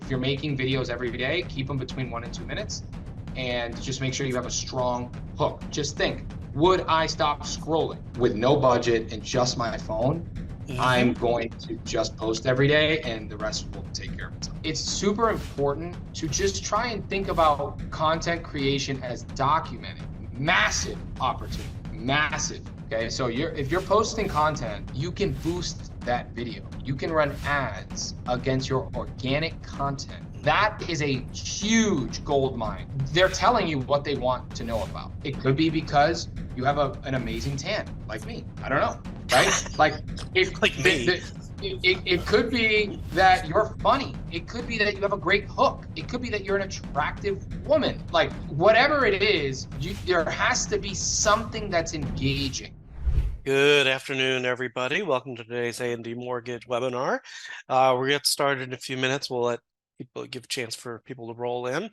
If you're making videos every day, keep them between 1 and 2 minutes, and just make sure you have a strong hook. Just think, would I stop scrolling with no budget and just my phone? I'm going to just post every day and the rest will take care of itself. It's super important to just try and think about content creation as documenting. Massive opportunity, massive. Okay, so if you're posting content, you can boost that video. You can run ads against your organic content. That is a huge gold mine. They're telling you what they want to know about. It could be because you have an amazing tan, like me. I don't know, right? Like me. It could be that you're funny. It could be that you have a great hook. It could be that you're an attractive woman. Like whatever it is, there has to be something that's engaging. Good afternoon, everybody. Welcome to today's A&D Mortgage webinar. We'll get started in a few minutes. We'll let people give a chance for people to roll in.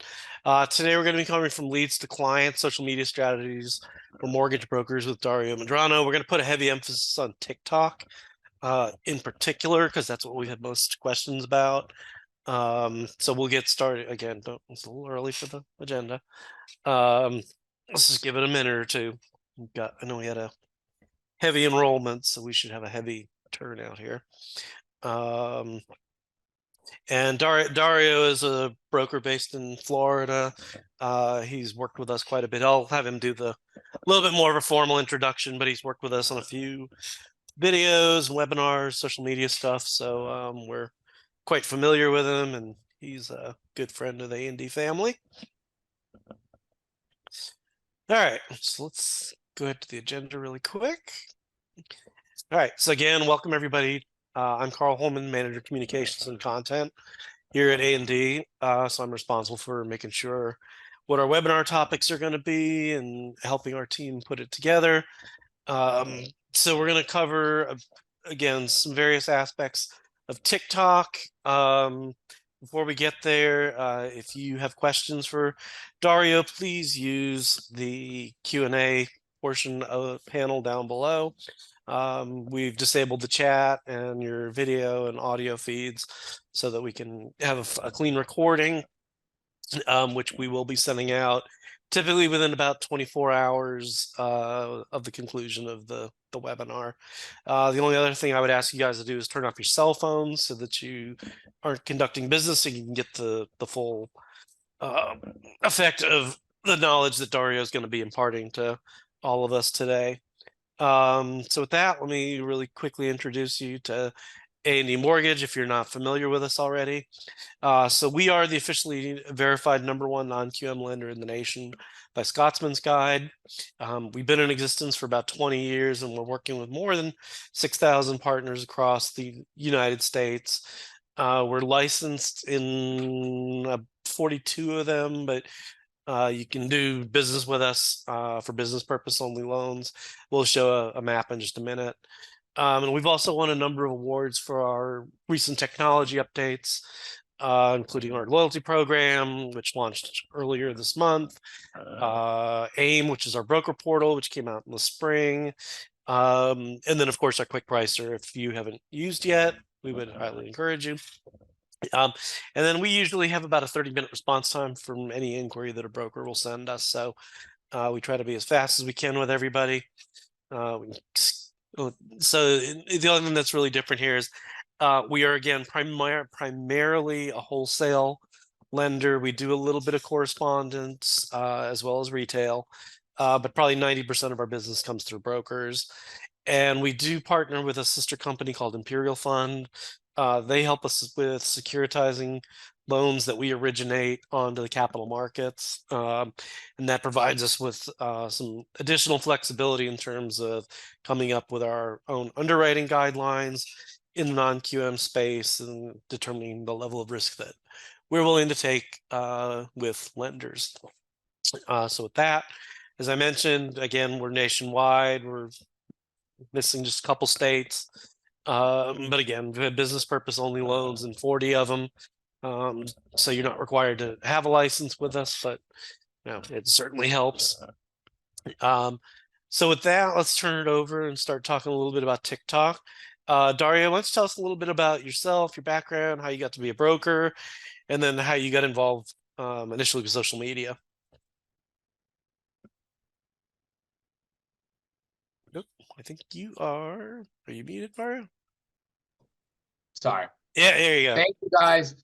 Today, we're going to be coming from leads to clients, social media strategies for mortgage brokers with Dario Medrano. We're going to put a heavy emphasis on TikTok in particular, because that's what we had most questions about. So we'll get started again. It's a little early for the agenda. Let's just give it a minute or two. I know we had a heavy enrollment, so we should have a heavy turnout here. And Dario is a broker based in Florida. He's worked with us quite a bit. I'll have him do a little bit more of a formal introduction, but he's worked with us on a few videos, webinars, social media stuff. So we're quite familiar with him, and he's a good friend of the A&D family. All right, so let's go ahead to the agenda really quick. All right, so again, welcome everybody. I'm Carl Holman, Manager of Communications and Content here at A&D. So I'm responsible for making sure what our webinar topics are going to be and helping our team put it together. So we're going to cover, again, some various aspects of TikTok. Before we get there, if you have questions for Dario, please use the Q&A portion of the panel down below. We've disabled the chat and your video and audio feeds so that we can have a clean recording, which we will be sending out typically within about 24 hours of the conclusion of the webinar. The only other thing I would ask you guys to do is turn off your cell phones so that you aren't conducting business, so you can get the full effect of the knowledge that Dario is going to be imparting to all of us today. So with that, let me really quickly introduce you to A&D Mortgage if you're not familiar with us already. So we are the officially verified #1 non-QM lender in the nation by Scotsman's Guide. We've been in existence for about 20 years, and we're working with more than 6,000 partners across the United States. We're licensed in 42 of them, but you can do business with us for business purpose only loans. We'll show a map in just a minute. And we've also won a number of awards for our recent technology updates, including our loyalty program, which launched earlier this month, AIM, which is our broker portal, which came out in the spring, and then, of course, our Quick Pricer. If you haven't used yet, we would highly encourage you. And then we usually have about a 30-minute response time from any inquiry that a broker will send us. So we try to be as fast as we can with everybody. So the only thing that's really different here is we are, again, primarily a wholesale lender. We do a little bit of correspondence as well as retail, but probably 90% of our business comes through brokers. And we do partner with a sister company called Imperial Fund. They help us with securitizing loans that we originate onto the capital markets. And that provides us with some additional flexibility in terms of coming up with our own underwriting guidelines in the non-QM space and determining the level of risk that we're willing to take with lenders. So with that, as I mentioned, again, we're nationwide. We're missing just a couple states. But again, we have business purpose only loans in 40 of them. So you're not required to have a license with us, but it certainly helps. So with that, let's turn it over and start talking a little bit about TikTok. Dario, why don't you tell us a little bit about yourself, your background, how you got to be a broker, and then how you got involved initially with social media. Nope, I think are you muted, Dario? Sorry. Yeah, there you go. Thank you guys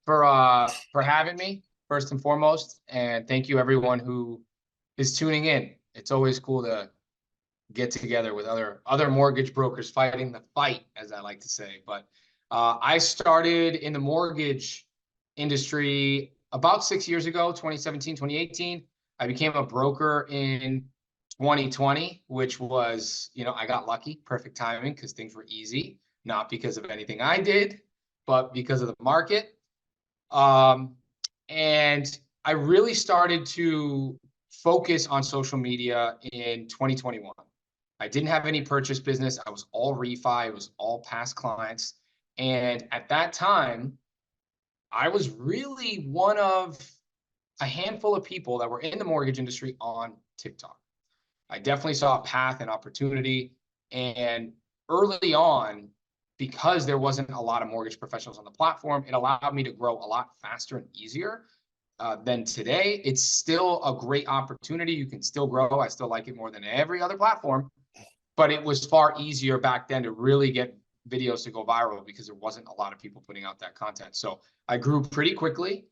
for having me, first and foremost, and thank you everyone who is tuning in. It's always cool to get together with other mortgage brokers fighting the fight, as I like to say. But I started in the mortgage industry about 6 years ago, 2017, 2018. I became a broker in 2020, which was, I got lucky, perfect timing, because things were easy, not because of anything I did, but because of the market. And I really started to focus on social media in 2021. I didn't have any purchase business. I was all refi. It was all past clients. And at that time, I was really one of a handful of people that were in the mortgage industry on TikTok. I definitely saw a path and opportunity. And early on, because there wasn't a lot of mortgage professionals on the platform, it allowed me to grow a lot faster and easier than today. It's still a great opportunity. You can still grow. I still like it more than every other platform. But it was far easier back then to really get videos to go viral because there wasn't a lot of people putting out that content. So I grew pretty quickly.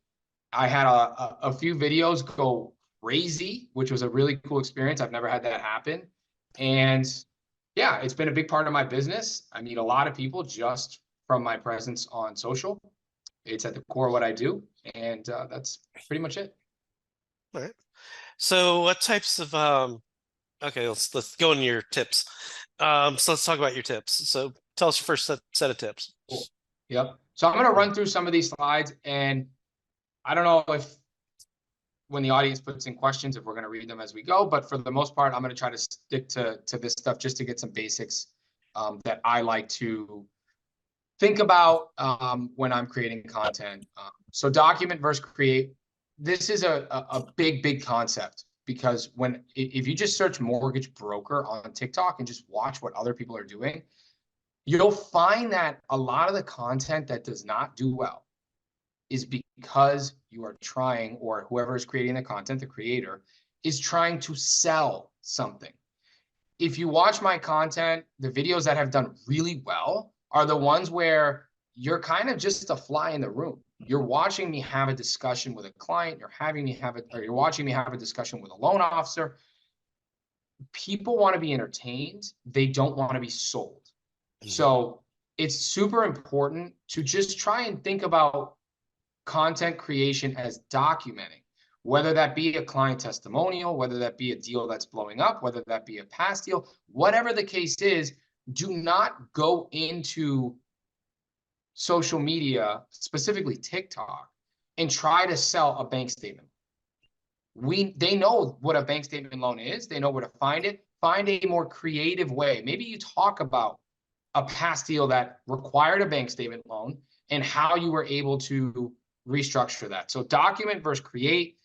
I had a few videos go crazy, which was a really cool experience. I've never had that happen. And yeah, it's been a big part of my business. I meet a lot of people just from my presence on social. It's at the core of what I do. And that's pretty much it. All right. So what types of okay, let's go into your tips. So let's talk about your tips. So tell us your first set of tips. Cool. Yep. So I'm going to run through some of these slides, and I don't know if when the audience puts in questions, if we're going to read them as we go, but for the most part, I'm going to try to stick to this stuff just to get some basics that I like to think about when I'm creating content. So document versus create. This is a big concept, because if you just search mortgage broker on TikTok and just watch what other people are doing, you'll find that a lot of the content that does not do well is because you are trying, or whoever is creating the content, the creator, is trying to sell something. If you watch my content, the videos that have done really well are the ones where you're kind of just a fly in the room. You're watching me have a discussion with a client, you're watching me have a discussion with a loan officer. People want to be entertained. They don't want to be sold. So it's super important to just try and think about content creation as documenting, whether that be a client testimonial, whether that be a deal that's blowing up, whether that be a past deal, whatever the case is. Do not go into social media, specifically TikTok, and try to sell a bank statement. They know what a bank statement loan is. They know where to find it. Find a more creative way. Maybe you talk about a past deal that required a bank statement loan and how you were able to restructure that. So document versus create.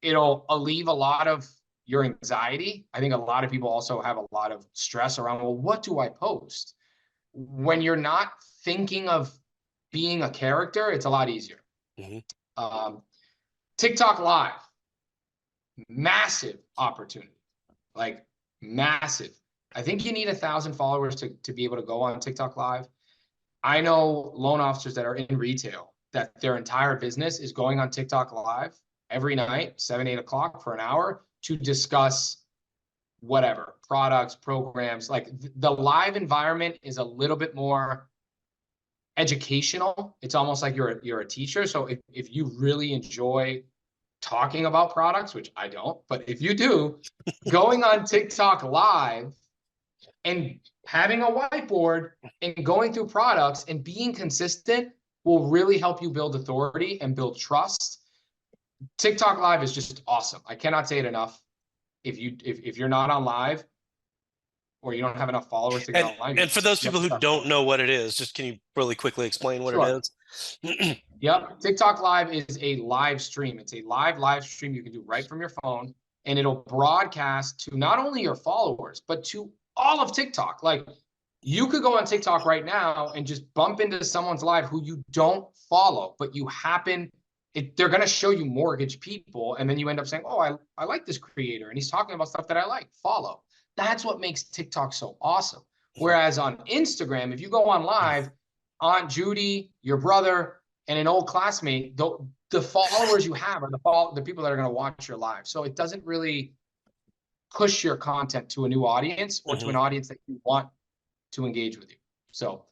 It'll alleviate a lot of your anxiety. I think a lot of people also have a lot of stress around, well, what do I post? When you're not thinking of being a character, it's a lot easier. TikTok Live, massive opportunity, like massive. I think you need 1,000 followers to be able to go on TikTok Live. I know loan officers that are in retail that their entire business is going on TikTok Live every night, 7, 8 o'clock for an hour to discuss whatever, products, programs. Like the live environment is a little bit more educational. It's almost like you're a teacher. So if you really enjoy talking about products, which I don't, but if you do, going on TikTok Live and having a whiteboard and going through products and being consistent will really help you build authority and build trust. TikTok Live is just awesome. I cannot say it enough. If you're not on live, or you don't have enough followers to get online. And for those people who don't know what it is, just can you really quickly explain what it is? Yep. TikTok Live is a live stream. It's a live stream you can do right from your phone, and it'll broadcast to not only your followers, but to all of TikTok. Like You could go on TikTok right now and just bump into someone's live who you don't follow, but you happen, they're going to show you mortgage people. And then you end up saying, oh, I like this creator and he's talking about stuff that I like, follow. That's what makes TikTok so awesome. Whereas on Instagram, if you go on live, Aunt Judy, your brother, and an old classmate, the followers you have are the people that are going to watch your live. So it doesn't really push your content to a new audience or to an audience that you want to engage with you. So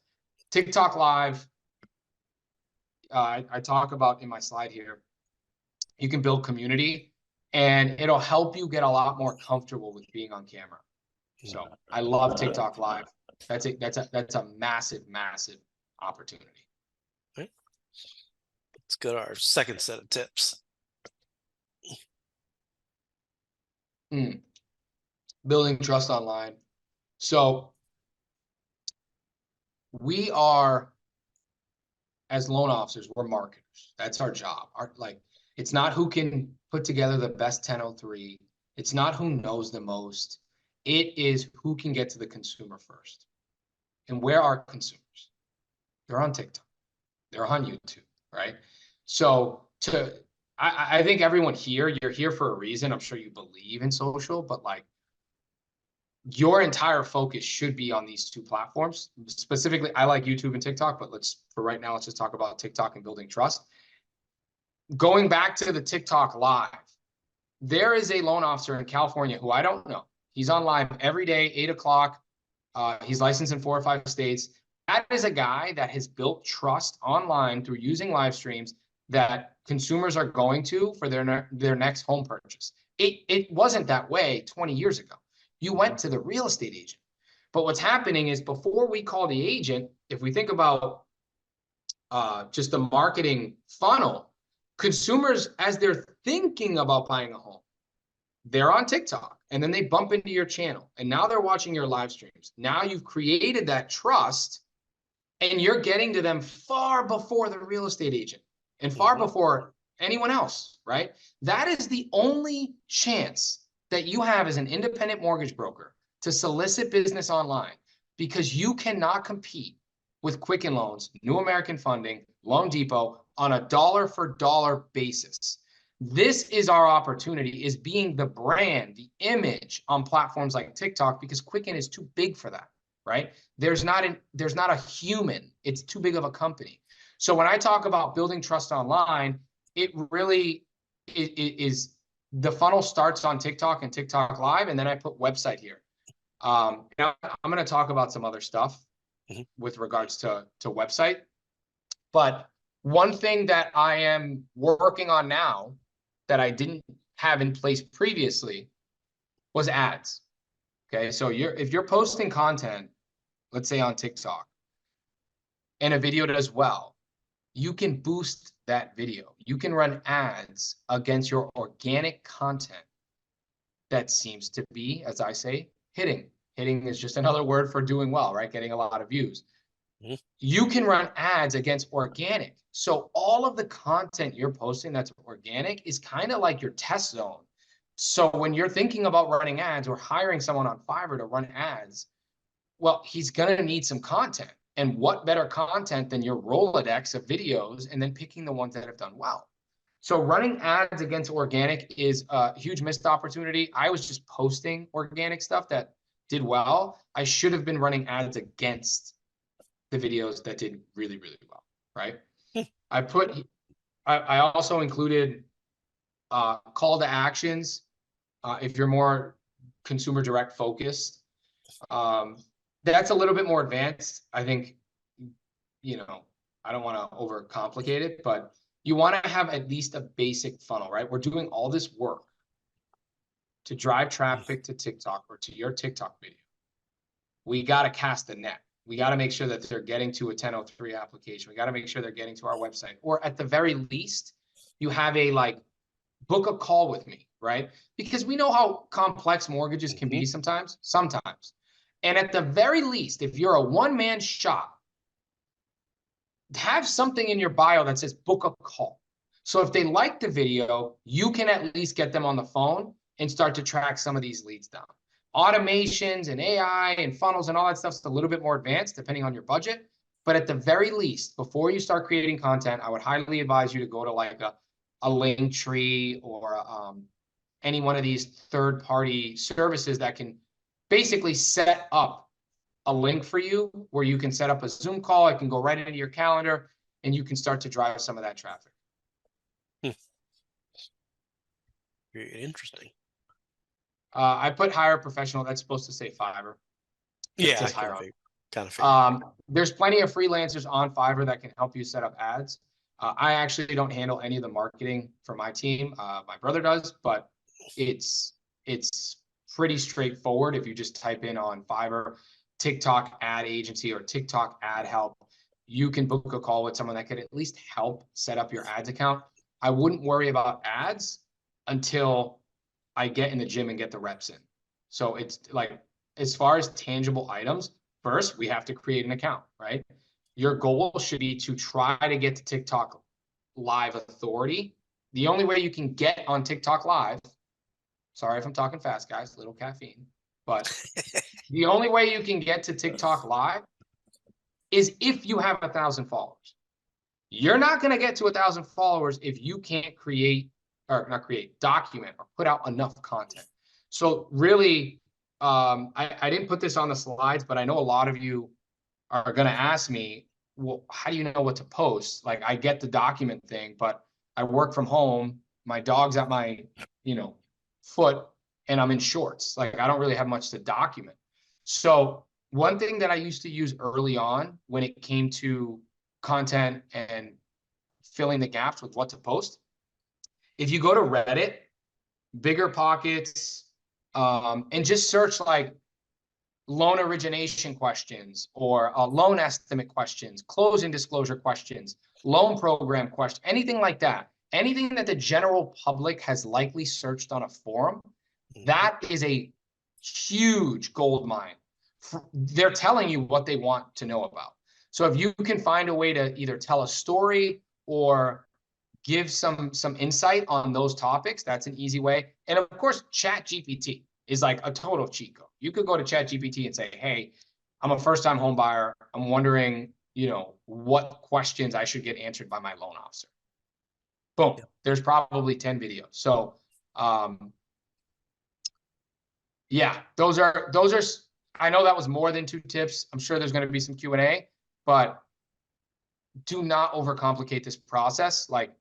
TikTok live, I talk about in my slide here, you can build community and it'll help you get a lot more comfortable with being on camera. So I love TikTok live. That's a massive, massive opportunity. Okay. Let's go to our second set of tips. Building trust online. So we are, as loan officers, we're marketers. That's our job. It's not who can put together the best 1003. It's not who knows the most. It is who can get to the consumer first. And where are consumers? They're on TikTok. They're on YouTube, right? So I think everyone here, you're here for a reason. I'm sure you believe in social, but like your entire focus should be on these two platforms. Specifically, I like YouTube and TikTok, but for right now, let's just talk about TikTok and building trust. Going back to the TikTok live, there is a loan officer in California who I don't know. He's on live every day, 8 o'clock. He's licensed in 4 or 5 states. That is a guy that has built trust online through using live streams that consumers are going to for their next home purchase. It wasn't that way 20 years ago. You went to the real estate agent. But what's happening is before we call the agent, if we think about just the marketing funnel, consumers, as they're thinking about buying a home, they're on TikTok and then they bump into your channel and now they're watching your live streams. Now you've created that trust and you're getting to them far before the real estate agent and far before anyone else, right? That is the only chance that you have as an independent mortgage broker to solicit business online, because you cannot compete with Quicken Loans, New American Funding, Loan Depot on a dollar for dollar basis. This is our opportunity, is being the brand, the image on platforms like TikTok, because Quicken is too big for that, right? There's not a human. It's too big of a company. So when I talk about building trust online, it really is the funnel starts on TikTok and TikTok Live, and then I put website here. Now I'm going to talk about some other stuff with regards to website. But one thing that I am working on now that I didn't have in place previously was ads. Okay, so if you're posting content, let's say on TikTok, and a video does well, you can boost that video. You can run ads against your organic content that seems to be, as I say, hitting. Hitting is just another word for doing well, right? Getting a lot of views. You can run ads against organic. So all of the content you're posting that's organic is kind of like your test zone. So when you're thinking about running ads or hiring someone on Fiverr to run ads, well, he's going to need some content. And what better content than your Rolodex of videos and then picking the ones that have done well. So running ads against organic is a huge missed opportunity. I was just posting organic stuff that did well. I should have been running ads against the videos that did really, really well, right? I also included call to actions. If you're more consumer direct focused, that's a little bit more advanced. I think, I don't want to overcomplicate it, but you want to have at least a basic funnel, right? We're doing all this work to drive traffic to TikTok or to your TikTok video. We got to cast the net. We got to make sure that they're getting to a 1003 application. We got to make sure they're getting to our website, or at the very least, you have a book a call with me, right? Because we know how complex mortgages can be sometimes. And at the very least, if you're a one-man shop, have something in your bio that says book a call. So if they like the video, you can at least get them on the phone and start to track some of these leads down. Automations and AI and funnels and all that stuff's a little bit more advanced depending on your budget. But at the very least, before you start creating content, I would highly advise you to go to like a Linktree or any one of these third-party services that can basically set up a link for you where you can set up a Zoom call. It can go right into your calendar and you can start to drive some of that traffic. Very interesting. I put hire a professional. That's supposed to say Fiverr. Yeah, says hire kind of figured. There's plenty of freelancers on Fiverr that can help you set up ads. I actually don't handle any of the marketing for my team. My brother does, but it's pretty straightforward. If you just type in on Fiverr, TikTok ad agency or TikTok ad help, you can book a call with someone that could at least help set up your ads account. I wouldn't worry about ads until I get in the gym and get the reps in. So it's like, as far as tangible items, first, we have to create an account, right? Your goal should be to try to get to TikTok Live authority. The only way you can get on TikTok Live, sorry if I'm talking fast, guys, little caffeine, but the only way you can get to TikTok Live is if you have 1,000 followers. You're not going to get to 1,000 followers if you can't document or put out enough content. So really, I didn't put this on the slides, but I know a lot of you are going to ask me, well, how do you know what to post? Like, I get the document thing, but I work from home. My dog's at my, foot, and I'm in shorts. Like, I don't really have much to document. So one thing that I used to use early on when it came to content and filling the gaps with what to post, if you go to Reddit, Bigger Pockets, and just search like loan origination questions or loan estimate questions, closing disclosure questions, loan program questions, anything like that, anything that the general public has likely searched on a forum, that is a huge gold mine. They're telling you what they want to know about. So if you can find a way to either tell a story or give some insight on those topics, that's an easy way. And of course, ChatGPT is like a total cheat code. You could go to ChatGPT and say, hey, I'm a first-time home buyer. I'm wondering, what questions I should get answered by my loan officer. Boom. Yep. There's probably 10 videos. So, yeah, those are, I know that was more than 2 tips. I'm sure there's going to be some Q&A, but do not overcomplicate this process. Like,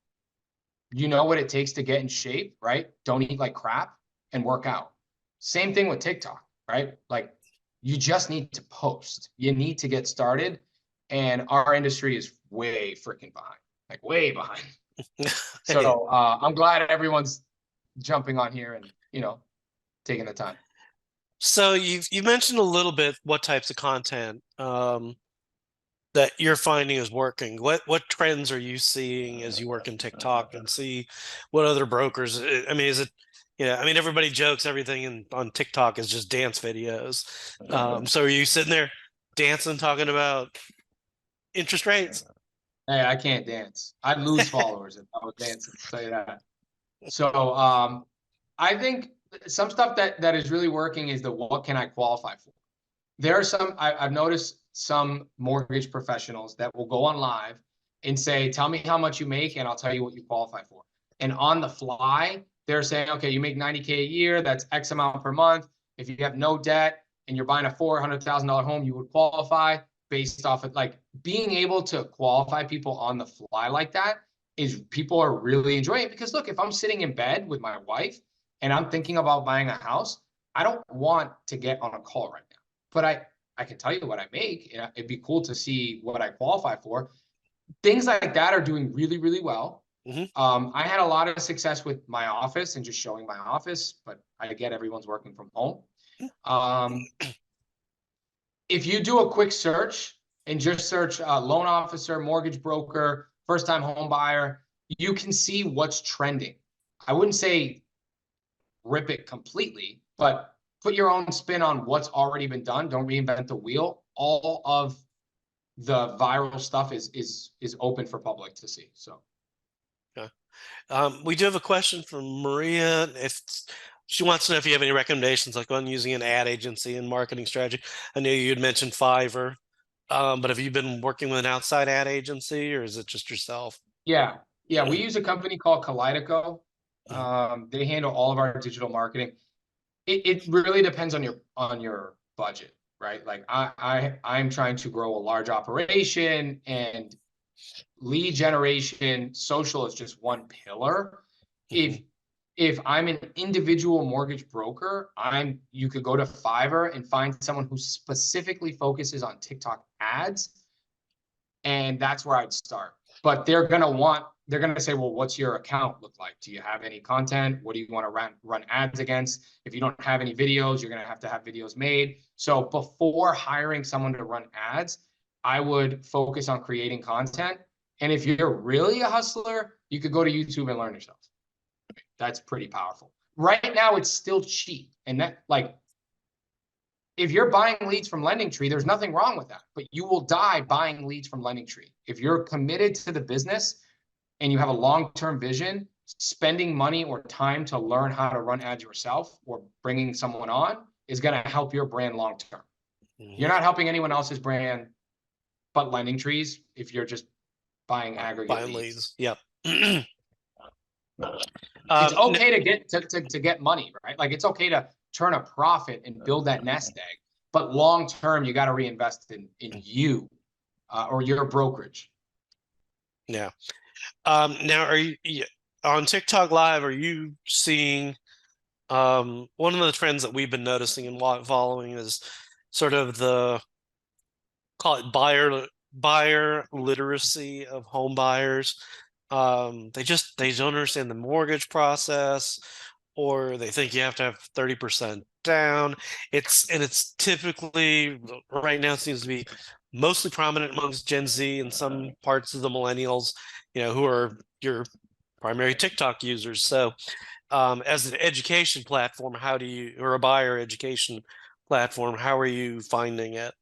you know what it takes to get in shape, right? Don't eat like crap and work out. Same thing with TikTok, right? Like, you just need to post. You need to get started. And our industry is way freaking behind, like way behind. So I'm glad everyone's jumping on here and, taking the time. So you mentioned a little bit what types of content that you're finding is working. What trends are you seeing as you work in TikTok and see what other brokers? I mean, is it? Yeah, I mean, everybody jokes everything on TikTok is just dance videos. So are you sitting there dancing, talking about interest rates? Hey, I can't dance. I'd lose followers if I was dancing, I'll tell you that. So I think some stuff that is really working is the what can I qualify for? There are some, I've noticed some mortgage professionals that will go on live and say, tell me how much you make and I'll tell you what you qualify for. And on the fly, they're saying, okay, you make $90K a year, that's X amount per month. If you have no debt and you're buying a $400,000 home, you would qualify based off of like being able to qualify people on the fly like that is people are really enjoying it. Because look, if I'm sitting in bed with my wife and I'm thinking about buying a house, I don't want to get on a call right now, but I can tell you what I make. It'd be cool to see what I qualify for. Things like that are doing really, really well. Mm-hmm. I had a lot of success with my office and just showing my office, but I get everyone's working from home. If you do a quick search and just search loan officer, mortgage broker, first-time home buyer, you can see what's trending. I wouldn't say rip it completely, but put your own spin on what's already been done. Don't reinvent the wheel. All of the viral stuff is open for public to see. So, we do have a question from Maria. She wants to know if you have any recommendations, like on using an ad agency and marketing strategy. I know you'd mentioned Fiverr, but have you been working with an outside ad agency, or is it just yourself? Yeah. Yeah. We use a company called Kaleido. They handle all of our digital marketing. It really depends on your budget, right? Like I'm trying to grow a large operation, and lead generation, social is just one pillar. If I'm an individual mortgage broker, you could go to Fiverr and find someone who specifically focuses on TikTok ads, and that's where I'd start. But they're gonna say, well, what's your account look like? Do you have any content? What do you want to run ads against? If you don't have any videos, you're gonna have to have videos made. So before hiring someone to run ads, I would focus on creating content. And if you're really a hustler, you could go to YouTube and learn yourself. That's pretty powerful. Right now, it's still cheap. And that, like, if you're buying leads from LendingTree, there's nothing wrong with that, but you will die buying leads from LendingTree. If you're committed to the business and you have a long-term vision, spending money or time to learn how to run ads yourself or bringing someone on is going to help your brand long-term. You're not helping anyone else's brand but LendingTree's if you're just buying aggregate leads. Yep. It's okay to get money, right? Like, it's okay to turn a profit and build that nest egg, but long term, you got to reinvest in you or your brokerage. Yeah. Now, are you on TikTok Live? Are you seeing one of the trends that we've been noticing and following is sort of the, call it buyer literacy of home buyers. They don't understand the mortgage process, or they think you have to have 30% down. It's typically, right now, seems to be mostly prominent amongst Gen Z and some parts of the millennials, who are your primary TikTok users. So as an education platform, or a buyer education platform, how are you finding it?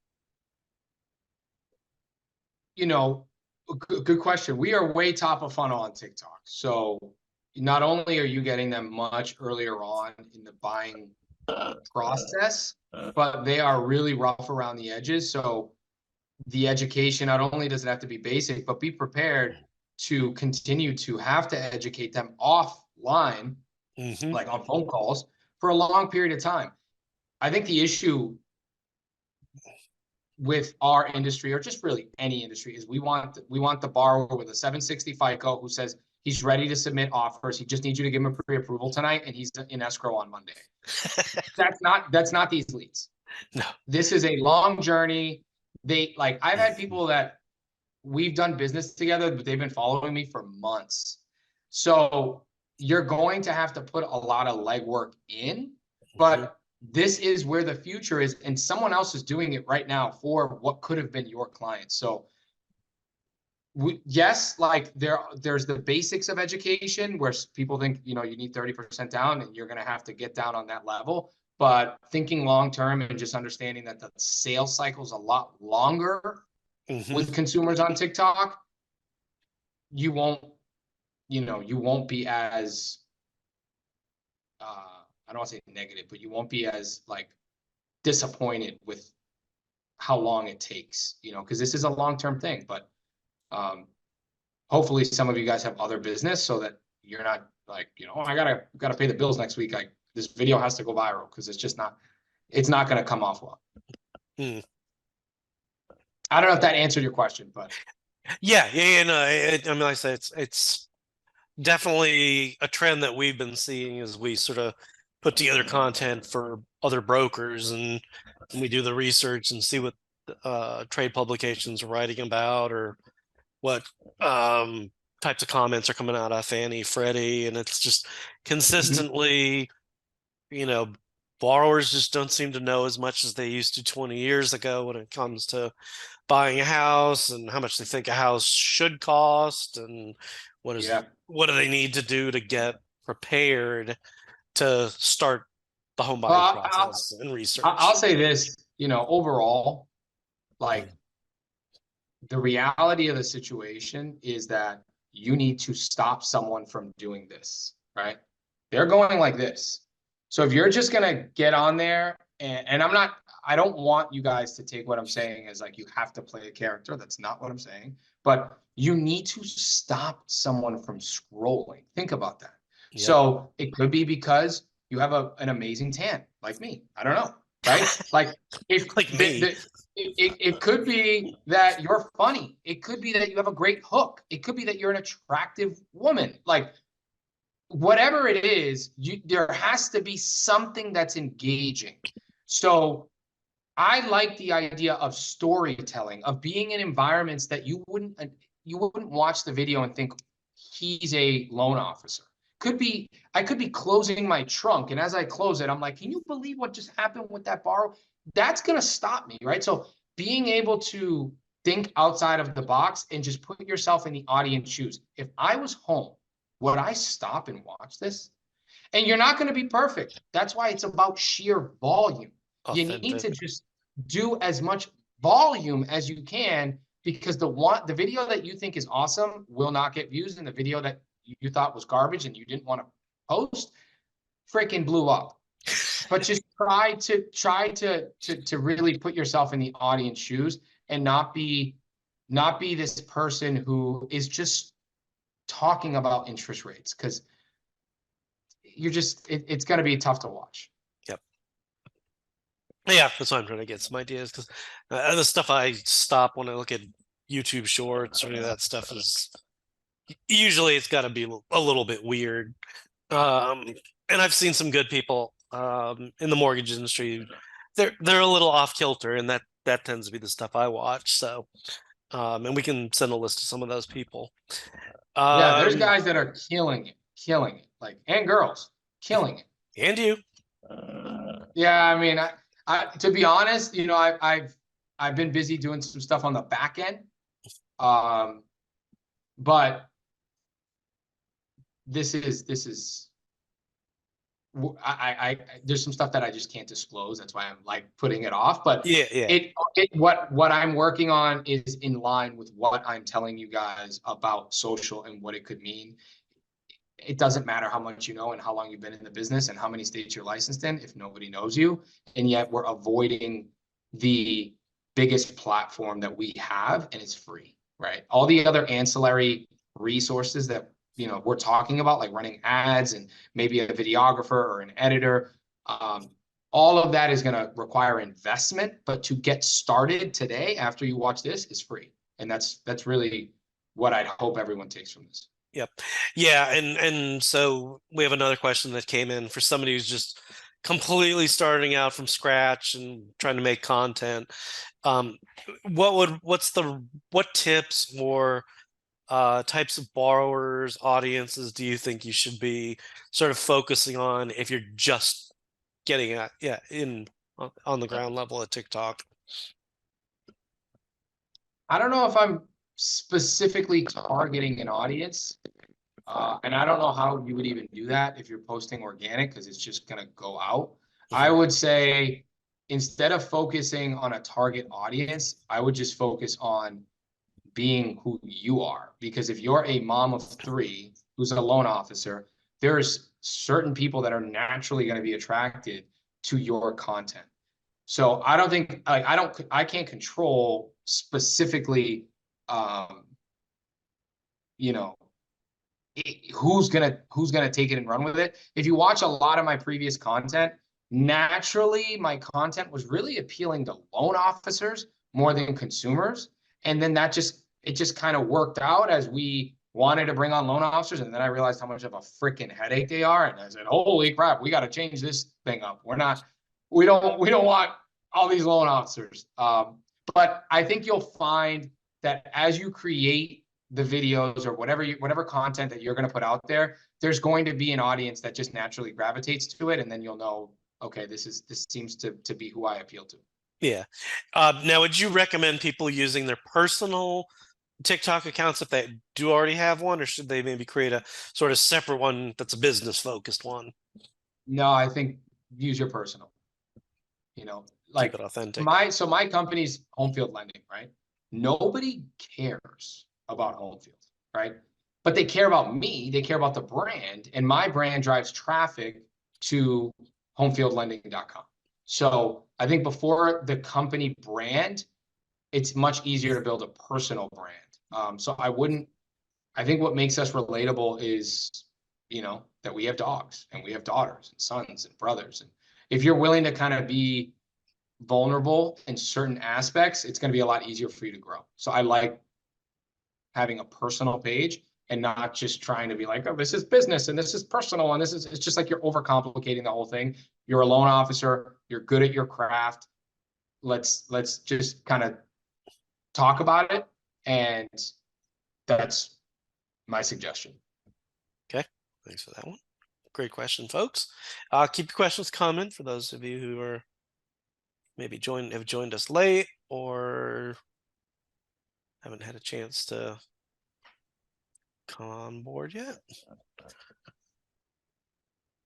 Good question. We are way top of funnel on TikTok. So not only are you getting them much earlier on in the buying process, but they are really rough around the edges. So the education, not only does it have to be basic, but be prepared to continue to have to educate them offline, like on phone calls, for a long period of time. I think the issue with our industry, or just really any industry, is we want the borrower with a 760 FICO who says he's ready to submit offers. He just needs you to give him a pre-approval tonight, and he's in escrow on Monday. That's not these leads. No. This is a long journey. I've had people that we've done business together, but they've been following me for months. So you're going to have to put a lot of legwork in, but this is where the future is, and someone else is doing it right now for what could have been your client. So yes, like there's the basics of education where people think, you need 30% down and you're going to have to get down on that level. But thinking long term and just understanding that the sales cycle is a lot longer with consumers on TikTok, you won't be as I don't want to say negative, but you won't be as disappointed with how long it takes, because this is a long-term thing. But hopefully some of you guys have other business so that you're not like, I gotta pay the bills next week. Like, this video has to go viral, because it's not going to come off well. I don't know if that answered your question, but yeah. No, I mean, like I said, it's definitely a trend that we've been seeing as we sort of put together content for other brokers, and we do the research and see what trade publications are writing about, or what types of comments are coming out of Fannie, Freddie, and it's just consistently, borrowers just don't seem to know as much as they used to 20 years ago when it comes to buying a house and how much they think a house should cost, and what do they need to do to get prepared to start the home buying process and research. I'll say this, overall, the reality of the situation is that you need to stop someone from doing this, right? They're going like this. So if you're just gonna get on there, and I don't want you guys to take what I'm saying as like you have to play a character. That's not what I'm saying. But you need to stop someone from scrolling. Think about that. Yep. So it could be because you have an amazing tan, like me. I don't know, right? Like if Like me. it could be that you're funny. It could be that you have a great hook. It could be that you're an attractive woman. Like whatever it is, there has to be something that's engaging. So I like the idea of storytelling, of being in environments that you wouldn't watch the video and think he's a loan officer. I could be closing my trunk, and as I close it, I'm like, can you believe what just happened with that borrower? That's gonna stop me, right? So being able to think outside of the box and just put yourself in the audience shoes. If I was home, would I stop and watch this? And you're not going to be perfect. That's why it's about sheer volume. You need to just do as much volume as you can, because the video that you think is awesome will not get views, and the video that you thought was garbage and you didn't want to post freaking blew up. But just try to really put yourself in the audience shoes and not be this person who is just talking about interest rates, because you're just it's going to be tough to watch. Yep. Yeah, that's why I'm trying to get some ideas, because the stuff I stop when I look at YouTube Shorts or any of that stuff is usually it's got to be a little bit weird. And I've seen some good people in the mortgage industry. They're a little off kilter, and that tends to be the stuff I watch. So, and we can send a list of some of those people. Yeah, there's guys that are killing it, like, and girls killing it. And you. Yeah, I mean, I to be honest, you know, I've been busy doing some stuff on the back end, but this is there's some stuff that I just can't disclose. That's why I'm like putting it off. But yeah. What I'm working on is in line with what I'm telling you guys about social and what it could mean. It doesn't matter how much you know and how long you've been in the business and how many states you're licensed in if nobody knows you. And yet we're avoiding the biggest platform that we have, and it's free, right? All the other ancillary resources that we're talking about, like running ads and maybe a videographer or an editor, all of that is going to require investment. But to get started today, after you watch this, is free, and that's really what I'd hope everyone takes from this. Yep. Yeah, and so we have another question that came in for somebody who's just completely starting out from scratch and trying to make content. What tips or types of borrowers, audiences do you think you should be sort of focusing on if you're just getting on the ground level at TikTok? I don't know if I'm specifically targeting an audience, and I don't know how you would even do that if you're posting organic, because it's just going to go out. I would say instead of focusing on a target audience, I would just focus on being who you are. Because if you're a mom of 3 who's a loan officer, there's certain people that are naturally going to be attracted to your content. So I don't think I can't control specifically, who's gonna take it and run with it. If you watch a lot of my previous content, naturally my content was really appealing to loan officers more than consumers. And then it just kind of worked out as we wanted to bring on loan officers. And then I realized how much of a freaking headache they are. And I said, holy crap, we got to change this thing up. We don't want all these loan officers. But I think you'll find that as you create the videos or whatever content that you're going to put out there, there's going to be an audience that just naturally gravitates to it. And then you'll know, okay, this seems to be who I appeal to. Yeah. Now, would you recommend people using their personal TikTok accounts if they do already have one, or should they maybe create a sort of separate one that's a business focused one? No, I think use your personal. Like keep it authentic. My company's Home Field Lending, right? Nobody cares about Home Field, right? But they care about me. They care about the brand, and my brand drives traffic to homefieldlending.com. So I think before the company brand, it's much easier to build a personal brand. So I think what makes us relatable is, that we have dogs and we have daughters and sons and brothers. And if you're willing to kind of be vulnerable in certain aspects, it's going to be a lot easier for you to grow. So I like having a personal page and not just trying to be like, oh, this is business and this is personal and it's just like you're overcomplicating the whole thing. You're a loan officer, you're good at your craft. Let's just kind of talk about it, and that's my suggestion. Okay, thanks for that one. Great question, folks. Keep your questions coming for those of you who are maybe have joined us late or haven't had a chance to come on board yet.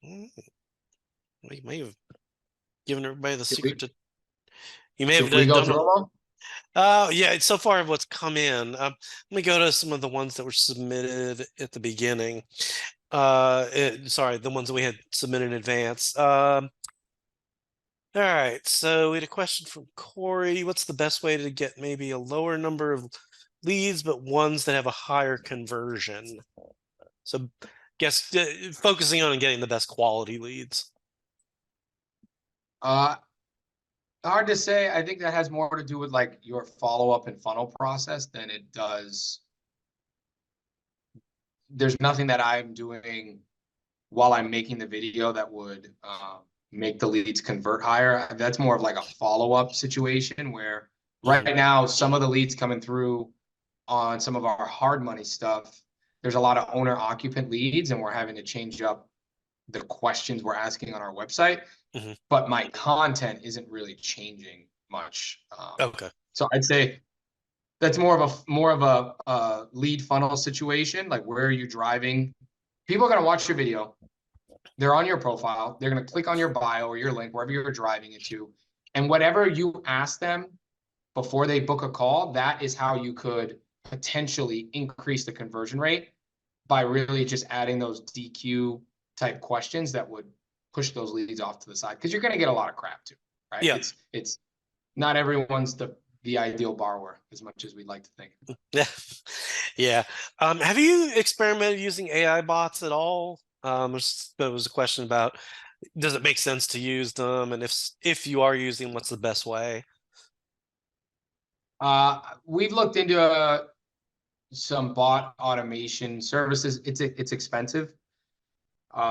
We may have given everybody the secret to. You may have we go through them? Yeah, so far of what's come in. Let me go to some of the ones that were submitted at the beginning. Sorry, the ones that we had submitted in advance. All right, so we had a question from Corey. What's the best way to get maybe a lower number of leads, but ones that have a higher conversion? So guess focusing on getting the best quality leads. Hard to say. I think that has more to do with like your follow-up and funnel process than it does. There's nothing that I'm doing while I'm making the video that would make the leads convert higher. That's more of like a follow-up situation where right now, some of the leads coming through on some of our hard money stuff, there's a lot of owner occupant leads, and we're having to change up the questions we're asking on our website. But my content isn't really changing much. Okay. So I'd say that's more of a lead funnel situation. Like, where are you driving? People are going to watch your video. They're on your profile. They're going to click on your bio or your link, wherever you're driving it to. And whatever you ask them before they book a call, that is how you could potentially increase the conversion rate by really just adding those DQ type questions that would push those leads off to the side, because you're going to get a lot of crap too, right? Yeah. It's not everyone's the ideal borrower as much as we'd like to think. Yeah. Yeah. Have you experimented using AI bots at all? There was a question about, does it make sense to use them? And if you are using them, what's the best way? We've looked into some bot automation services. It's expensive.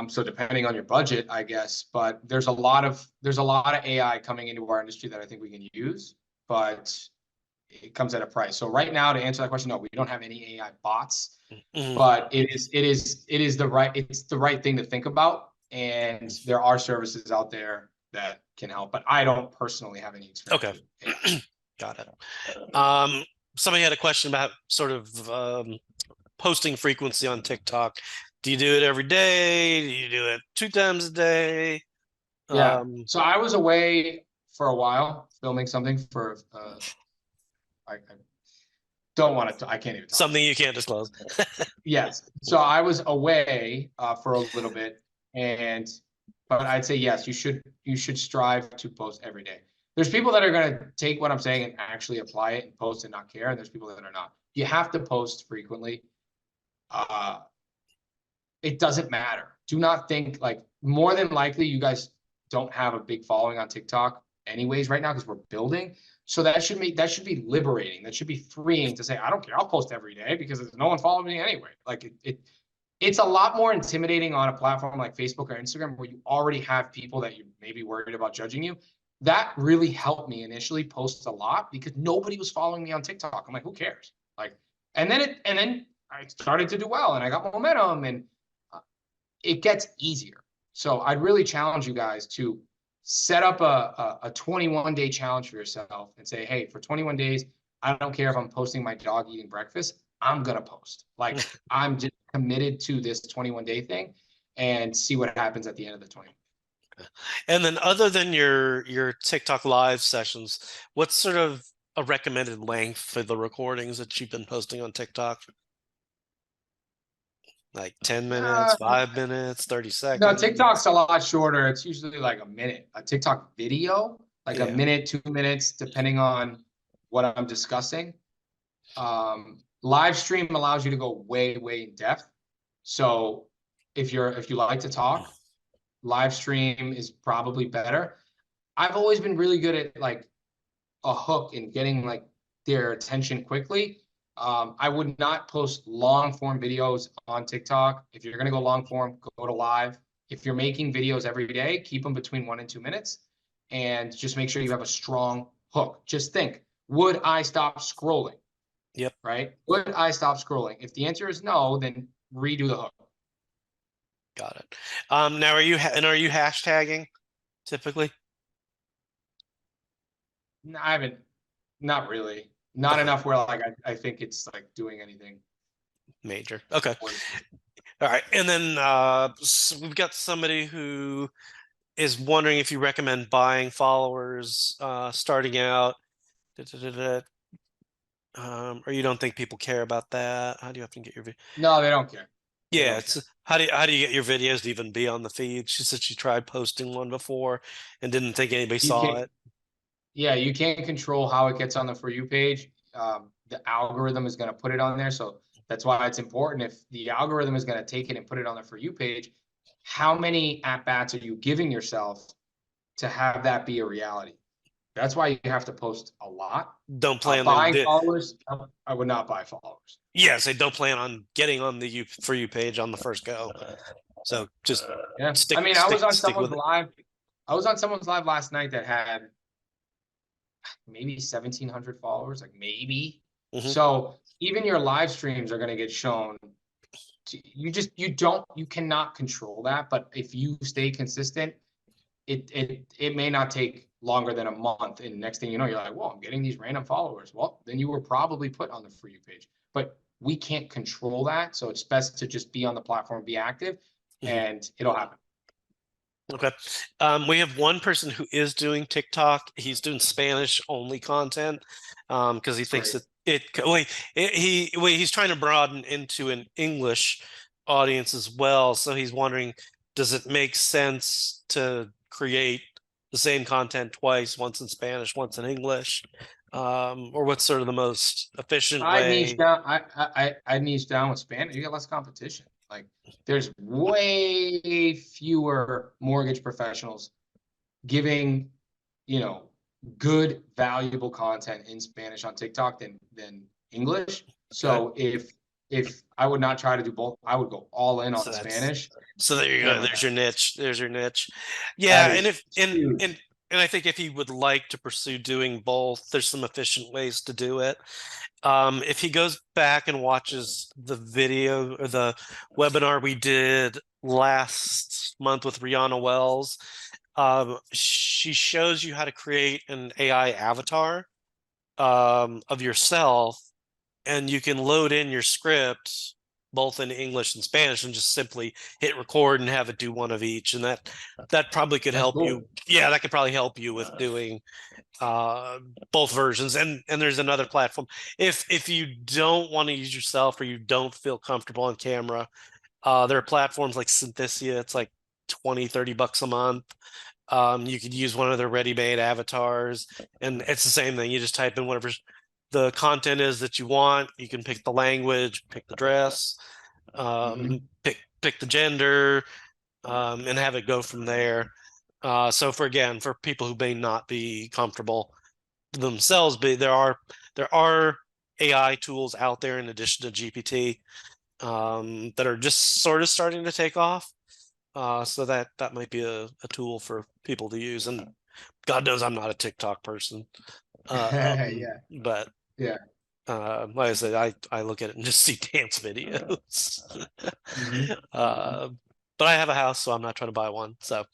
So depending on your budget, I guess, but there's a lot of AI coming into our industry that I think we can use, but it comes at a price. So right now, to answer that question, no, we don't have any AI bots, but it's the right thing to think about. And there are services out there that can help, but I don't personally have any experience. Okay. Got it. Somebody had a question about sort of posting frequency on TikTok. Do you do it every day? Do you do it 2 times a day? Yeah. So I was away for a while filming something for I don't want to. I can't even talk. Something you can't disclose. Yes. So I was away for a little bit, but I'd say yes, you should strive to post every day. There's people that are going to take what I'm saying and actually apply it and post and not care, and there's people that are not. You have to post frequently. It doesn't matter. Do not think, like, more than likely you guys don't have a big following on TikTok anyways right now, because we're building. So that should be liberating. That should be freeing to say, I don't care. I'll post every day because there's no one following me anyway. Like it's a lot more intimidating on a platform like Facebook or Instagram, where you already have people that you may be worried about judging you. That really helped me initially post a lot because nobody was following me on TikTok. I'm like, who cares? Like, and then I started to do well and I got momentum, and it gets easier. So I'd really challenge you guys to set up a 21-day challenge for yourself and say, hey, for 21 days, I don't care if I'm posting my dog eating breakfast, I'm going to post. Like, I'm just committed to this 21-day thing, and see what happens at the end of the 21. And then, other than your TikTok live sessions, what's sort of a recommended length for the recordings that you've been posting on TikTok? Like 10 minutes, Uh, 5 minutes, 30 no, seconds? TikTok's a lot shorter. It's usually like a minute. A TikTok video, like a Yeah. minute, 2 minutes, depending on what I'm discussing. Live stream allows you to go way, way in depth. So if you like to talk, live stream is probably better. I've always been really good at like a hook and getting like their attention quickly. I would not post long form videos on TikTok. If you're going to go long form, go to live. If you're making videos every day, keep them between 1 and 2 minutes and just make sure you have a strong hook. Just think, would I stop scrolling? Yep. Right? Would I stop scrolling? If the answer is no, then redo the hook. Got it. Now are you hashtagging typically? I haven't, not really. Not Okay. enough where like I think it's like doing anything. Major. Okay. All right. And then so we've got somebody who is wondering if you recommend buying followers starting out. Da, da, da, da. Or you don't think people care about that? How do you have to get your video? No, they don't care. They Yeah, don't it's care. how do you get your videos to even be on the feed? She said she tried posting one before and didn't think anybody You saw can't, it. yeah, you can't control how it gets on the For You page. The algorithm is going to put it on there. So that's why it's important. If the algorithm is going to take it and put it on the For You page, how many at-bats are you giving yourself to have that be a reality? That's why you have to post a lot. Don't plan on Buying followers, I would not buy followers. yes, I don't plan on getting on the For You page on the first go. So just Yeah. stick I mean, stick with it. I was on someone's live last night that had maybe 1,700 followers, like maybe. Mhm. So even your live streams are going to get shown. You cannot control that. But if you stay consistent, it may not take longer than a month. And next thing you know, you're like, well, I'm getting these random followers. Well, then you were probably put on the For You page. But we can't control that. So it's best to just be on the platform, be active, Mhm. and it'll happen. Okay. We have one person who is doing TikTok. He's doing Spanish only content because he thinks Great. that he's trying to broaden into an English audience as well. So he's wondering, does it make sense to create the same content twice, once in Spanish, once in English? Or what's sort of the most efficient I'd niche way? down. I'd niche down with Spanish. You get less competition. Like there's way fewer mortgage professionals giving, you know, good, valuable content in Spanish on TikTok than English. Okay. So if I would not try to do both, I would go all in So on that's Spanish. So there you go. Hammer There's that. your niche. There's your niche. That Yeah, and is if huge. and I think if he would like to pursue doing both, there's some efficient ways to do it. If he goes back and watches the video or the webinar we did last month with Rihanna Wells, she shows you how to create an AI avatar of yourself, and you can load in your script both in English and Spanish and just simply hit record and have it do one of each. And that probably could That's help cool. you. Yeah, that could probably help you with doing both versions. And there's another platform. If you don't want to use yourself or you don't feel comfortable on camera, there are platforms like Synthesia. It's like 20-30 bucks a month. You could use one of their ready-made avatars, and it's the same thing. You just type in whatever the content is that you want. You can pick the language, pick the dress, Mhm. pick the gender, and have it go from there. So for people who may not be comfortable themselves, but there are AI tools out there in addition to GPT that are just sort of starting to take off. So that might be a tool for people to use. And God knows I'm not a TikTok person. Yeah. But Yeah. like I said, I look at it and just see dance videos. Mhm. uh, but I have a house, so I'm not trying to buy one. So,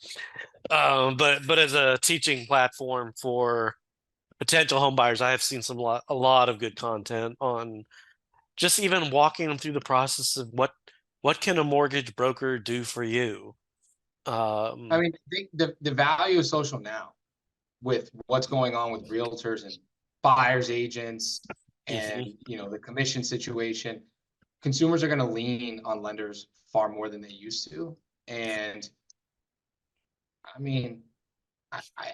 but as a teaching platform for potential home buyers, I have seen a lot of good content on just even walking them through the process of what can a mortgage broker do for you. I Um, mean, the value of social now with what's going on with realtors and buyers agents mhm. and the commission situation, consumers are going to lean on lenders far more than they used to. And I mean,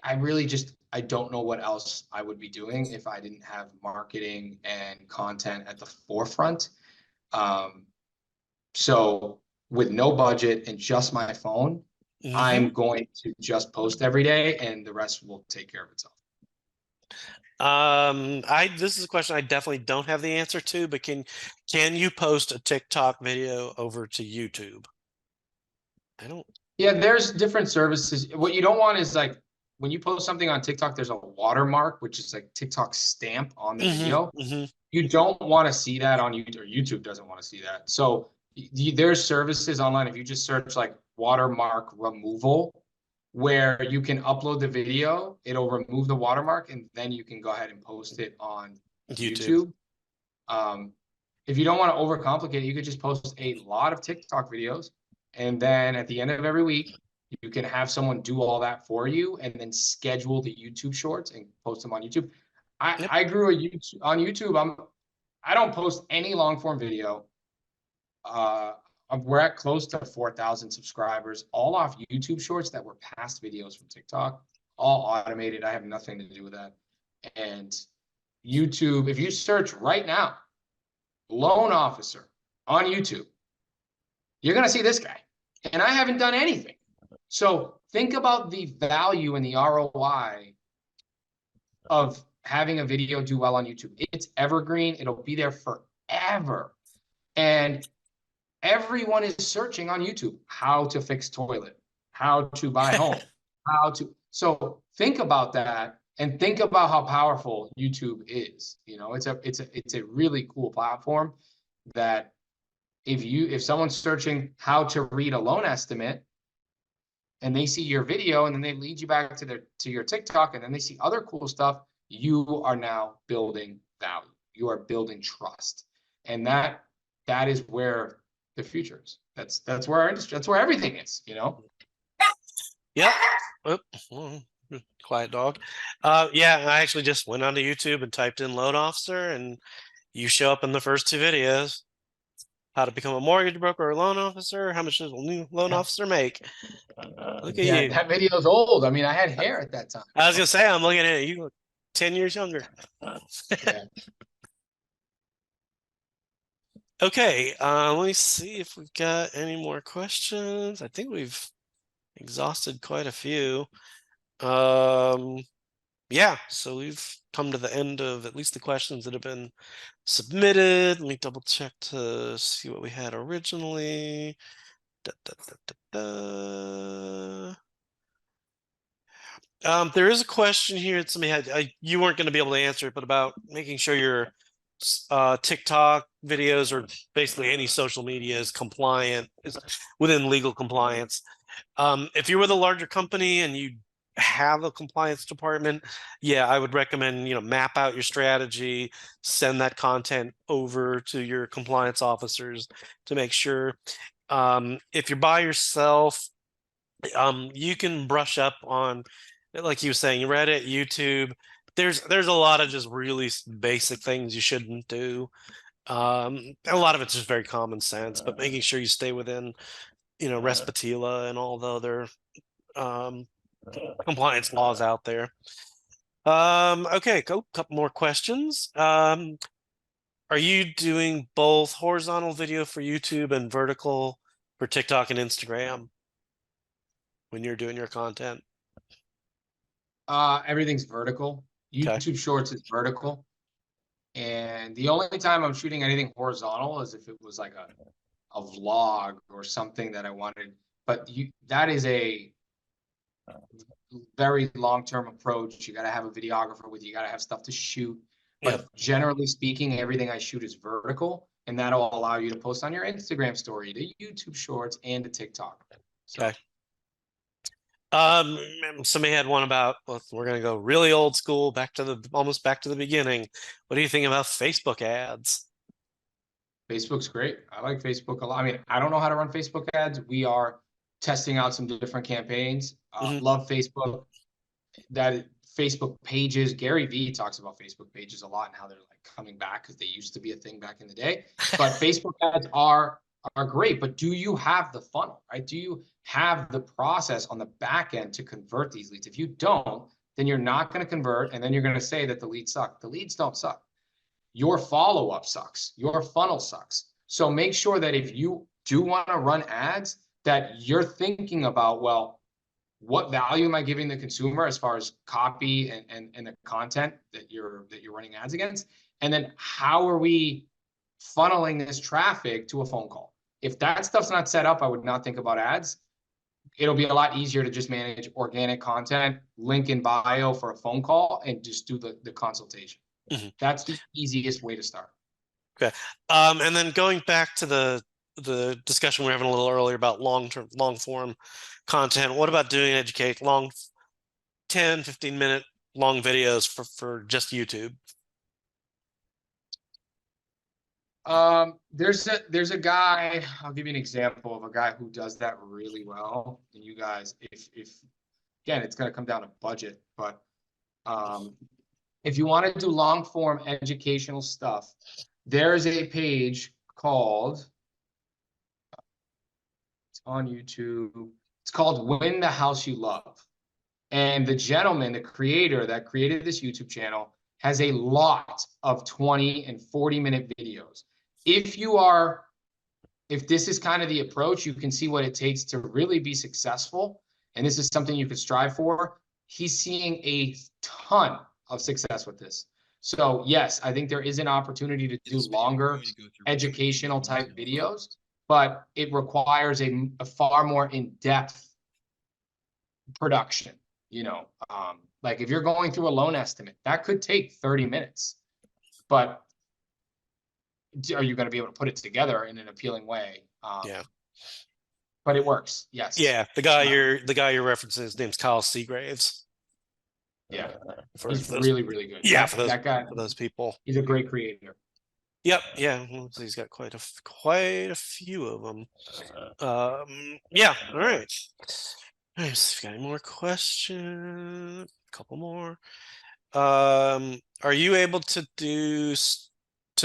I really just, I don't know what else I would be doing if I didn't have marketing and content at the forefront. So with no budget and just my phone, I'm going to just post every day and the rest will take care of itself. This is a question I definitely don't have the answer to, but can you post a TikTok video over to YouTube? I don't. Yeah, there's different services. What you don't want is like when you post something on TikTok, there's a watermark, which is like TikTok stamp on the video. You don't want to see that on YouTube, or YouTube doesn't want to see that. So there's services online. If you just search like watermark removal, where you can upload the video, it'll remove the watermark, and then you can go ahead and post it on YouTube. If you don't want to overcomplicate it, you could just post a lot of TikTok videos. And then at the end of every week, you can have someone do all that for you and then schedule the YouTube shorts and post them on YouTube. I grew on YouTube. I don't post any long form video. We're at close to 4,000 subscribers, all off YouTube shorts that were past videos from TikTok, all automated. I have nothing to do with that. And YouTube, if you search right now, loan officer on YouTube, you're going to see this guy. And I haven't done anything. So think about the value and the ROI of having a video do well on YouTube. It's evergreen. It'll be there forever. And everyone is searching on YouTube how to fix toilet, how to buy home, how to. So think about that and think about how powerful YouTube is. You know, it's a really cool platform that if someone's searching how to read a loan estimate and they see your video and then they lead you back to your TikTok and then they see other cool stuff, you are now building value. You are building trust. And that is where the future is. That's where our industry, that's where everything is, you know? Yep. Quiet dog. Yeah, I actually just went onto YouTube and typed in loan officer and you show up in the first two videos. How to become a mortgage broker or loan officer? How much does a new loan officer make? Look at you. That video's old. I mean, I had hair at that time. I was gonna say, I'm looking at it. You look 10 years younger. Yeah. Okay, let me see if we've got any more questions. I think we've exhausted quite a few. Yeah, so we've come to the end of at least the questions that have been submitted. Let me double check to see what we had originally. There is a question here that somebody had. You weren't going to be able to answer it, but about making sure your TikTok videos or basically any social media is compliant, is within legal compliance. If you're with a larger company and you have a compliance department, yeah, I would recommend, map out your strategy, send that content over to your compliance officers to make sure. If you're by yourself, you can brush up on, like you were saying, Reddit, YouTube. There's a lot of just really basic things you shouldn't do. A lot of it's just very common sense, but making sure you stay within, Respatila and all the other compliance laws out there. Okay, couple more questions. Are you doing both horizontal video for YouTube and vertical for TikTok and Instagram when you're doing your content? Everything's vertical. Okay. YouTube Shorts is vertical. And the only time I'm shooting anything horizontal is if it was like a vlog or something that I wanted. But that is a very long-term approach. You got to have a videographer with you. You got to have stuff to shoot. But generally speaking, everything I shoot is vertical, and that'll allow you to post on your Instagram story, to YouTube Shorts, and to TikTok. So. Okay. Somebody had one about, well, we're going to go really old school, almost back to the beginning. What do you think about Facebook ads? Facebook's great. I like Facebook a lot. I mean, I don't know how to run Facebook ads. We are testing out some different campaigns. Love Facebook. Facebook pages. Gary Vee talks about Facebook pages a lot and how they're like coming back because they used to be a thing back in the day. But Facebook ads are great, but do you have the funnel, right? Do you have the process on the back end to convert these leads? If you don't, then you're not going to convert, and then you're going to say that the leads suck. The leads don't suck. Your follow-up sucks. Your funnel sucks. So make sure that if you do want to run ads, that you're thinking about, well, what value am I giving the consumer as far as copy and the content that you're running ads against? And then how are we funneling this traffic to a phone call? If that stuff's not set up, I would not think about ads. It'll be a lot easier to just manage organic content, link in bio for a phone call, and just do the consultation. Mm-hmm. That's the easiest way to start. Okay. And then going back to the discussion we were having a little earlier about long form content, what about doing long 10, 15 minute long videos for just YouTube? There's a guy, I'll give you an example of a guy who does that really well. And you guys, if again, it's going to come down to budget, but if you want to do long form educational stuff, there's a page called, it's on YouTube, it's called Win the House You Love. And the gentleman, the creator that created this YouTube channel, has a lot of 20 and 40-minute videos. If this is kind of the approach, you can see what it takes to really be successful. And this is something you could strive for. He's seeing a ton of success with this. So yes, I think there is an opportunity to do longer educational type videos, but it requires a far more in-depth production. You know, like if you're going through a loan estimate, that could take 30 minutes, but are you going to be able to put it together in an appealing way? Yeah. But it works. Yes. Yeah. The guy you're referencing, his name's Kyle Seagraves. Yeah. He's really, really good. Yeah. That guy, for those people. He's a great creator. Yep. Yeah. He's got quite a few of them. Yeah. All right. All right. So if you got any more questions, a couple more. Are you able to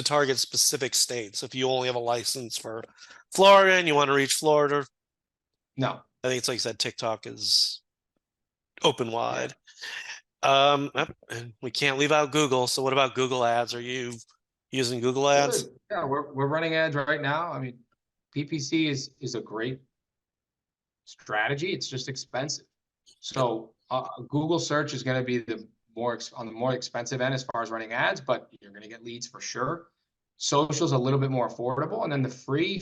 target specific states if you only have a license for Florida and you want to reach Florida? No. I think it's like you said, TikTok is open wide. Yeah. And we can't leave out Google. So what about Google ads? Are you using Google ads? Yeah, we're running ads right now. I mean, PPC is a great strategy. It's just expensive. So Google search is going to be on the more expensive end as far as running ads, but you're going to get leads for sure. Social's a little bit more affordable, and then the free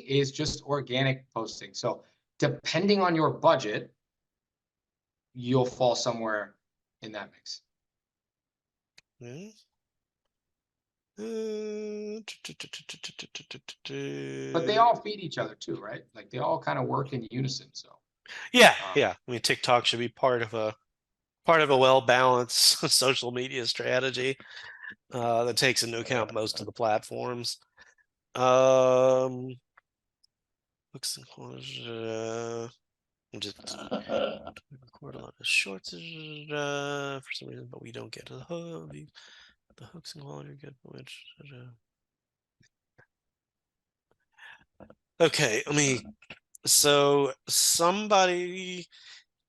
is just organic posting. So depending on your budget, you'll fall somewhere in that mix. But they all feed each other too, right? Like they all kind of work in unison. So yeah. I mean, TikTok should be part of a well-balanced social media strategy that takes into account most of the platforms. Looks I'm just record a lot of shorts for some reason, but we don't get to the hook. The hooks and quality are good. Okay, so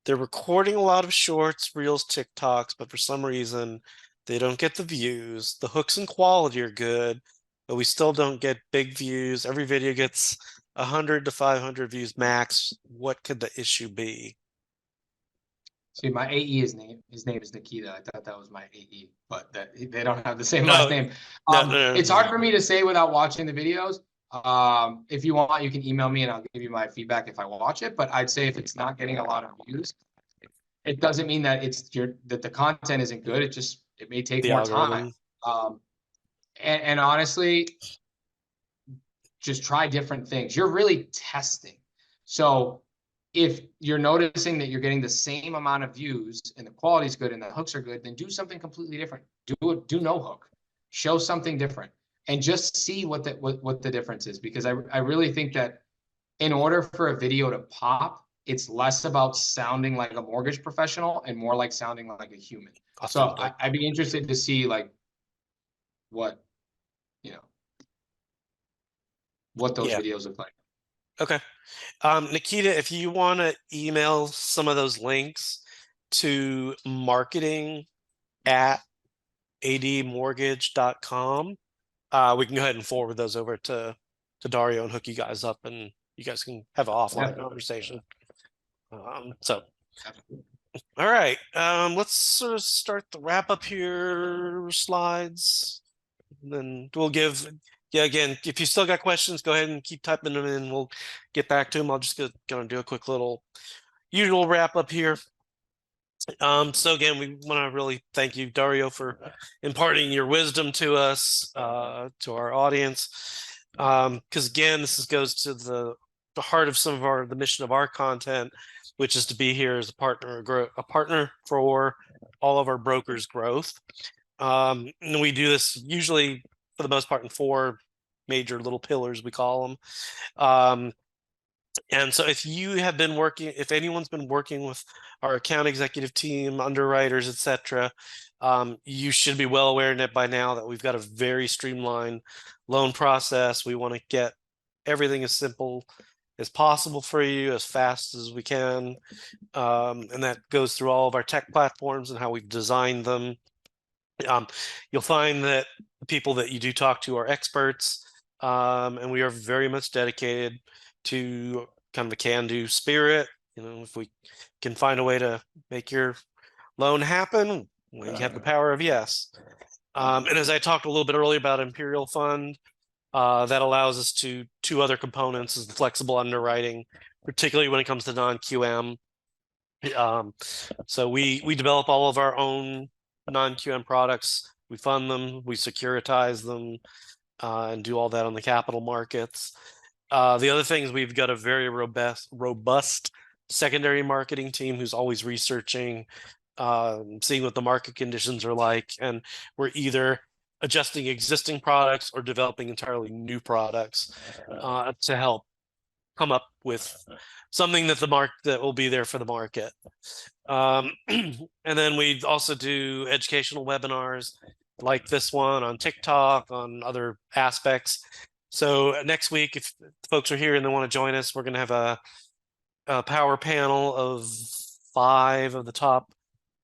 they're recording a lot of shorts, reels, TikToks, but for some reason they don't get the views. The hooks and quality are good, but we still don't get big views. Every video gets 100 to 500 views max. What could the issue be? See, my AE, his name is Nikita. I thought that was my AE, but they don't have the same last name. No. It's hard for me to say without watching the videos. If you want, you can email me and I'll give you my feedback if I watch it. But I'd say if it's not getting a lot of views, it doesn't mean that that the content isn't good. It may take more time. And honestly, just try different things. You're really testing. So if you're noticing that you're getting the same amount of views and the quality is good and the hooks are good, then do something completely different. Do no hook. Show something different and just see what the difference is. Because I really think that in order for a video to pop, it's less about sounding like a mortgage professional and more like sounding like a human. So I'd be interested to see like what, you know, what those videos look like. Okay. Nikita, if you want to email some of those links to marketing@admortgage.com, we can go ahead and forward those over to Dario and hook you guys up, and you guys can have an offline conversation. So, all right, let's sort of start the wrap up here slides. And then we'll give, again, if you still got questions, go ahead and keep typing them in. We'll get back to them. I'll just gonna do a quick little usual wrap up here. So again, we want to really thank you, Dario, for imparting your wisdom to us, to our audience. Because again, this goes to the heart of some of the mission of our content, which is to be here as a partner for all of our brokers' growth. And we do this usually, for the most part, in 4 major little pillars, we call them. And so if anyone's been working with our account executive team, underwriters, etc., you should be well aware by now that we've got a very streamlined loan process. We want to get everything as simple as possible for you, as fast as we can. And that goes through all of our tech platforms and how we've designed them. You'll find that the people that you do talk to are experts, and we are very much dedicated to kind of a can-do spirit. You know, if we can find a way to make your loan happen, we have the power of yes. And as I talked a little bit earlier about Imperial Fund, that allows us to 2 other components is the flexible underwriting, particularly when it comes to non-QM. So we develop all of our own non-QM products. We fund them, we securitize them, and do all that on the capital markets. The other thing is we've got a very robust secondary marketing team who's always researching, seeing what the market conditions are like, and we're either adjusting existing products or developing entirely new products to help come up with something that will be there for the market. And then we also do educational webinars like this one on TikTok, on other aspects. So next week, if folks are here and they want to join us, we're going to have a power panel of 5 of the top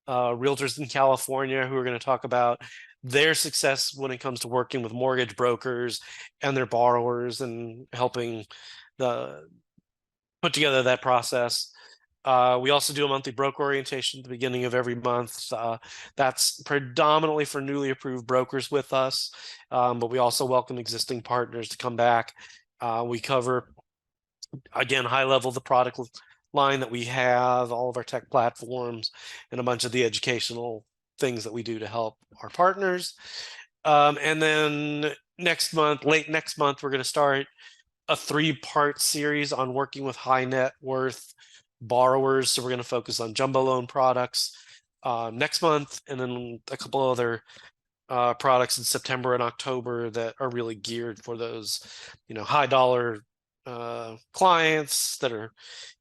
realtors in California who are going to talk about their success when it comes to working with mortgage brokers and their borrowers and helping put together that process. We also do a monthly broker orientation at the beginning of every month. That's predominantly for newly approved brokers with us, but we also welcome existing partners to come back. We cover, again, high level the product line that we have, all of our tech platforms, and a bunch of the educational things that we do to help our partners. And then late next month, we're going to start a 3-part series on working with high net worth borrowers. So we're going to focus on jumbo loan products next month, and then a couple other products in September and October that are really geared for those, high dollar clients that are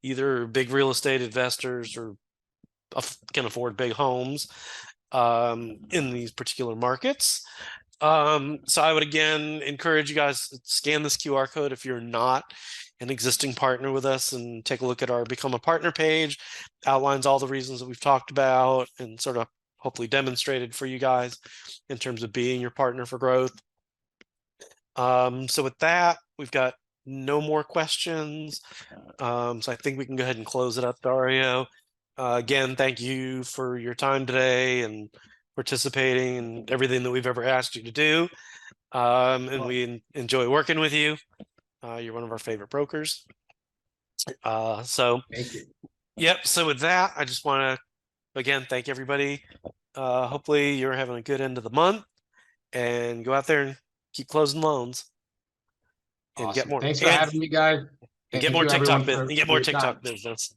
either big real estate investors or can afford big homes in these particular markets. So I would again encourage you guys to scan this QR code if you're not an existing partner with us, and take a look at our Become a Partner page. Outlines all the reasons that we've talked about and sort of hopefully demonstrated for you guys in terms of being your partner for growth. So with that, we've got no more questions. So I think we can go ahead and close it up, Dario. Again, thank you for your time today and participating in everything that we've ever asked you to do. And we enjoy working with you. You're one of our favorite brokers. So thank you. Yep. So with that, I just want to, again, thank everybody. Hopefully you're having a good end of the month, and go out there and keep closing loans. And Awesome. get more. Thanks for having me, guys. And get more TikTok business.